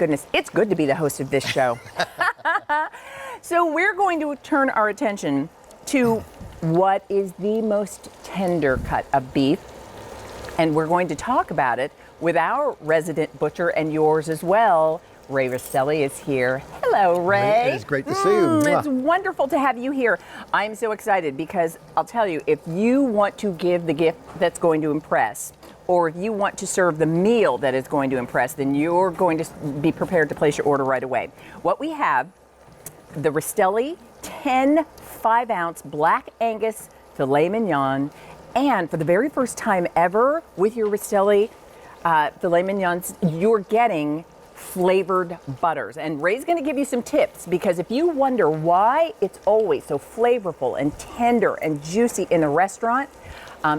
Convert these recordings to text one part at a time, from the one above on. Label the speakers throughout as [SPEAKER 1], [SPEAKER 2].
[SPEAKER 1] goodness, it's good to be the host of this show. So we're going to turn our attention to what is the most tender cut of beef. And we're going to talk about it with our resident butcher and yours as well. Ray Rastelli is here. Hello, Ray.
[SPEAKER 2] It is great to see you.
[SPEAKER 1] It's wonderful to have you here. I'm so excited because I'll tell you, if you want to give the gift that's going to impress, or if you want to serve the meal that is going to impress, then you're going to be prepared to place your order right away. What we have, the Rastelli 10 5-ounce Black Angus Filet Mignon, and for the very first time ever with your Rastelli Filet Mignons, you're getting flavored butters. And Ray's going to give you some tips, because if you wonder why it's always so flavorful and tender and juicy in the restaurant,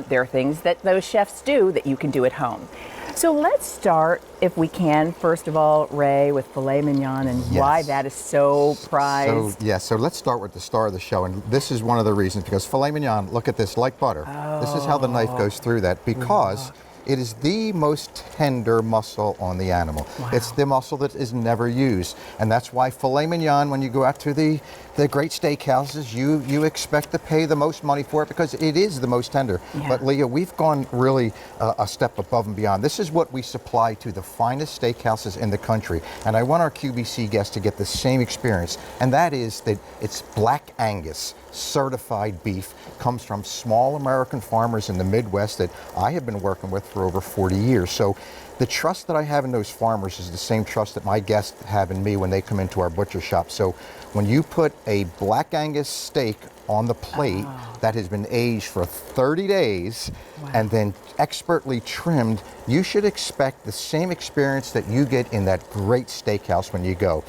[SPEAKER 1] there are things that those chefs do that you can do at home. So let's start, if we can, first of all, Ray, with filet mignon and why that is so prized.
[SPEAKER 2] So let's start with the star of the show. And this is one of the reasons, because filet mignon, look at this, like butter. This is how the knife goes through that, because it is the most tender muscle on the animal. It's the muscle that is never used. And that's why filet mignon, when you go out to the great steakhouses, you expect to pay the most money for it, because it is the most tender. But Leah, we've gone really a step above and beyond. This is what we supply to the finest steakhouses in the country. And I want our QVC guests to get the same experience. And that is that it's Black Angus certified beef, comes from small American farmers in the Midwest that I have been working with for over 40 years. So the trust that I have in those farmers is the same trust that my guests have in me when they come into our butcher shop. So when you put a Black Angus steak on the plate that has been aged for 30 days and then expertly trimmed, you should expect the same experience that you get in that great steakhouse when you go.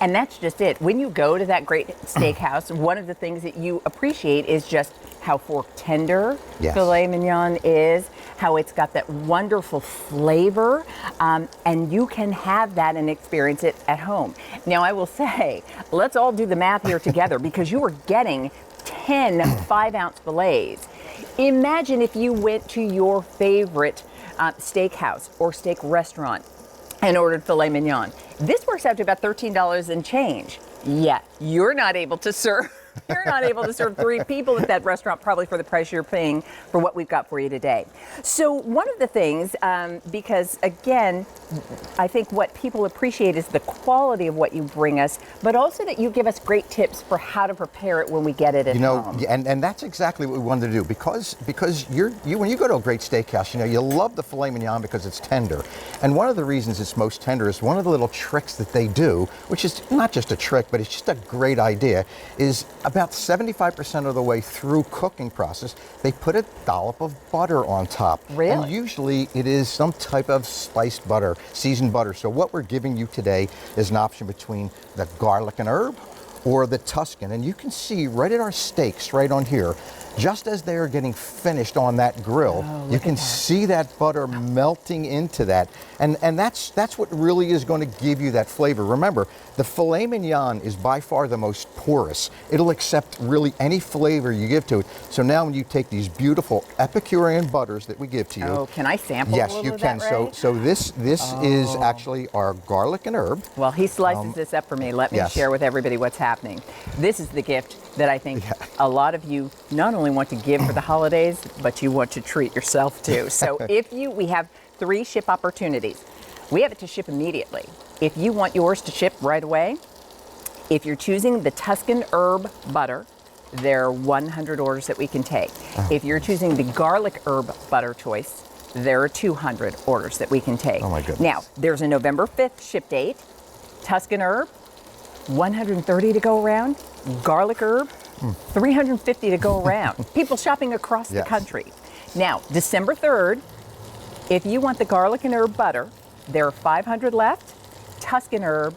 [SPEAKER 1] And that's just it. When you go to that great steakhouse, one of the things that you appreciate is just how fork tender filet mignon is, how it's got that wonderful flavor, and you can have that and experience it at home. Now, I will say, let's all do the math here together, because you are getting 10 5-ounce fillets. Imagine if you went to your favorite steakhouse or steak restaurant and ordered filet mignon. This works out to about $13 and change. Yeah, you're not able to serve. You're not able to serve 3 people at that restaurant, probably for the price you're paying for what we've got for you today. So one of the things, because again, I think what people appreciate is the quality of what you bring us, but also that you give us great tips for how to prepare it when we get it at home.
[SPEAKER 2] And that's exactly what we wanted to do, because when you go to a great steakhouse, you love the filet mignon because it's tender. And one of the reasons it's most tender is one of the little tricks that they do, which is not just a trick, but it's just a great idea, is about 75% of the way through cooking process, they put a dollop of butter on top.
[SPEAKER 1] Really?
[SPEAKER 2] And usually it is some type of spiced butter, seasoned butter. So what we're giving you today is an option between the garlic and herb or the Tuscan. And you can see right at our steaks right on here, just as they are getting finished on that grill, you can see that butter melting into that. And that's what really is going to give you that flavor. Remember, the filet mignon is by far the most porous. It'll accept really any flavor you give to it. So now when you take these beautiful Epicurean butters that we give to you.
[SPEAKER 1] Oh, can I sample a little
[SPEAKER 2] Yes, you
[SPEAKER 1] of
[SPEAKER 2] can.
[SPEAKER 1] that, Ray?
[SPEAKER 2] So this is actually our garlic and herb.
[SPEAKER 1] Well, he slices this up for me. Let me share with everybody what's happening. This is the gift that I think a lot of you not only want to give for the holidays, but you want to treat yourself too. So we have 3 ship opportunities. We have it to ship immediately. If you want yours to ship right away, if you're choosing the Tuscan herb butter, there are 100 orders that we can take. If you're choosing the garlic herb butter choice, there are 200 orders that we can take.
[SPEAKER 2] Oh my goodness.
[SPEAKER 1] Now, there's a November 5th ship date. Tuscan herb, 130 to go around. Garlic herb, 350 to go around. People shopping across the country. Now, December 3rd, if you want the garlic and herb butter, there are 500 left. Tuscan herb,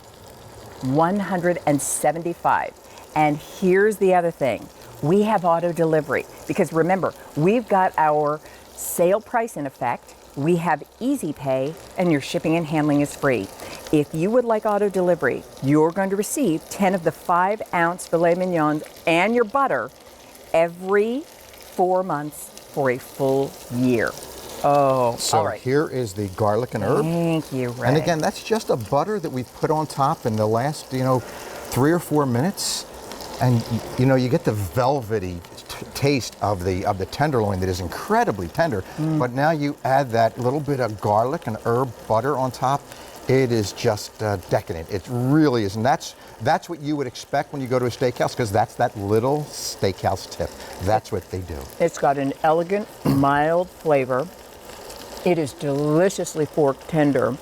[SPEAKER 1] 175. And here's the other thing. We have auto delivery, because remember, we've got our sale price in effect. We have easy pay, and your shipping and handling is free. If you would like auto delivery, you're going to receive 10 of the 5-ounce filet mignons and your butter every 4 months for a full year. Oh,
[SPEAKER 2] So
[SPEAKER 1] all right.
[SPEAKER 2] here is the garlic and herb.
[SPEAKER 1] Thank you, Ray.
[SPEAKER 2] And again, that's just a butter that we've put on top in the last, 3 or 4 minutes. And you get the velvety taste of the tenderloin that is incredibly tender. But now you add that little bit of garlic and herb butter on top. It is just decadent. It really is. And that's what you would expect when you go to a steakhouse, because that's that little steakhouse tip. That's what they do.
[SPEAKER 1] It's got an elegant, mild flavor. It is deliciously fork tender.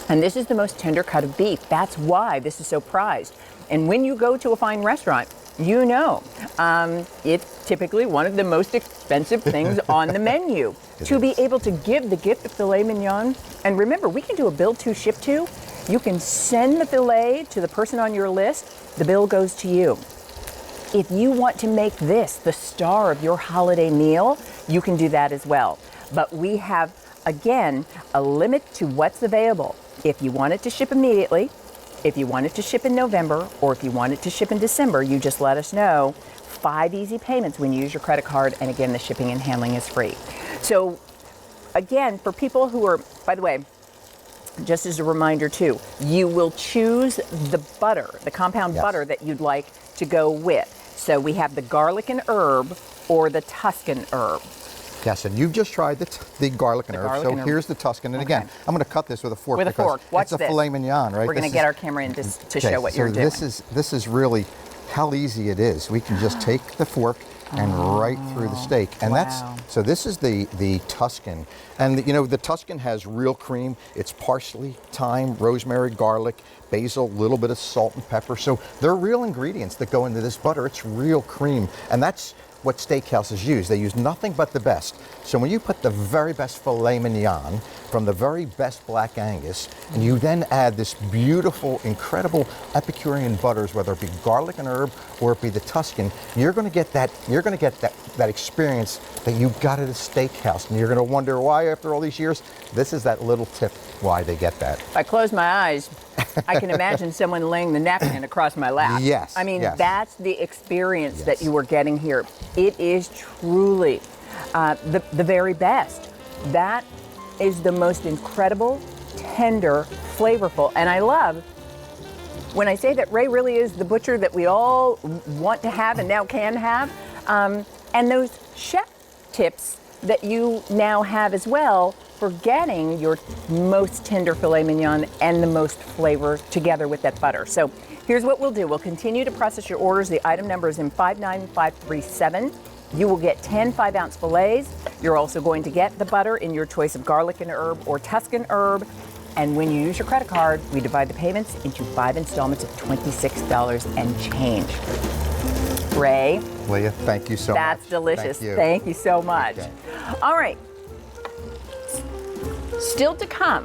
[SPEAKER 1] And this is the most tender cut of beef. That's why this is so prized. And when you go to a fine restaurant, it's typically one of the most expensive things on the menu. To be able to give the gift of filet mignon, and remember, we can do a build to, ship to. You can send the filet to the person on your list, the bill goes to you. If you want to make this the star of your holiday meal, you can do that as well. But we have, again, a limit to what's available. If you want it to ship immediately, if you want it to ship in November, or if you want it to ship in December, you just let us know. 5 easy payments when you use your credit card, and again, the shipping and handling is free. So again, for people who are, by the way, just as a reminder too, you will choose the butter, the compound butter that you'd like to go with. So we have the garlic and herb or the Tuscan herb.
[SPEAKER 2] Yes, and you've just tried the garlic and herb. So here's the Tuscan. And again, I'm going to cut this with a fork.
[SPEAKER 1] With a fork. Watch
[SPEAKER 2] it's a filet mignon, right?
[SPEAKER 1] We're going to get our camera in to show what you're doing.
[SPEAKER 2] This is really how easy it is. We can just take the fork and right through the steak. And so this is the Tuscan. And the Tuscan has real cream. It's parsley, thyme, rosemary, garlic, basil, a little bit of salt and pepper. So they're real ingredients that go into this butter. It's real cream. And that's what steakhouses use. They use nothing but the best. So when you put the very best filet mignon from the very best black Angus, and you then add this beautiful, incredible Epicurean butters, whether it be garlic and herb or it be the Tuscan, you're going to get that experience that you got at a steakhouse. And you're going to wonder why, after all these years, this is that little tip why they get that.
[SPEAKER 1] If I close my eyes, I can imagine someone laying the napkin across my lap.
[SPEAKER 2] Yes.
[SPEAKER 1] I mean, that's the experience that you are getting here. It is truly the very best. That is the most incredible, tender, flavorful. And I love when I say that Ray really is the butcher that we all want to have and now can have. And those chef tips that you now have as well for getting your most tender filet mignon and the most flavor together with that butter. So here's what we'll do. We'll continue to process your orders. The item number is in 59537. You will get 10 5-ounce fillets. You're also going to get the butter in your choice of garlic and herb or Tuscan herb. And when you use your credit card, we divide the payments into 5 installments of $26 and change. Ray.
[SPEAKER 2] Leah, thank you so much.
[SPEAKER 1] That's delicious.
[SPEAKER 2] Thank you
[SPEAKER 1] so much.
[SPEAKER 2] Okay.
[SPEAKER 1] All right. Still to come.